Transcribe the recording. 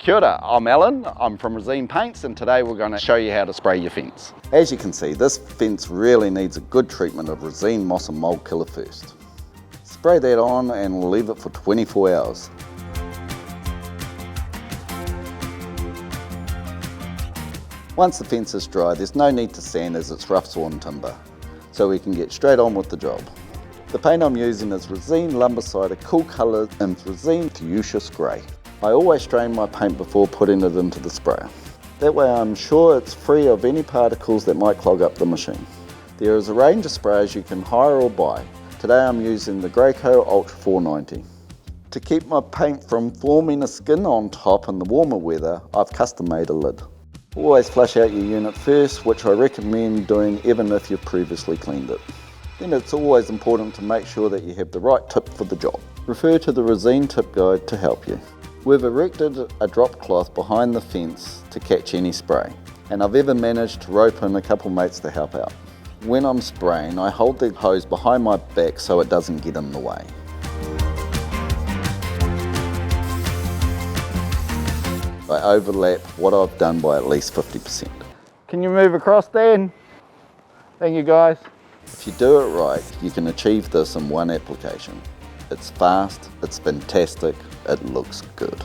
Kia ora, I'm Allan, I'm from Resene Paints, and today we're going to show you how to spray your fence. As you can see, this fence really needs a good treatment of Resene, moss and mould killer first. Spray that on and leave it for 24 hours. Once the fence is dry, there's no need to sand as it's rough sawn timber, so we can get straight on with the job. The paint I'm using is Resene Lumbersider CoolColour and Resene Fuscous Grey. I always strain my paint before putting it into the sprayer. That way I'm sure it's free of any particles that might clog up the machine. There is a range of sprayers you can hire or buy. Today I'm using the Graco Ultra 490. To keep my paint from forming a skin on top in the warmer weather, I've custom made a lid. Always flush out your unit first, which I recommend doing even if you've previously cleaned it. Then it's always important to make sure that you have the right tip for the job. Refer to the Resene tip guide to help you. We've erected a drop cloth behind the fence to catch any spray, and I've even managed to rope in a couple mates to help out. When I'm spraying, I hold the hose behind my back so it doesn't get in the way. I overlap what I've done by at least 50%. Can you move across, Dan? Thank you, guys. If you do it right, you can achieve this in one application. It's fast, it's fantastic, it looks good.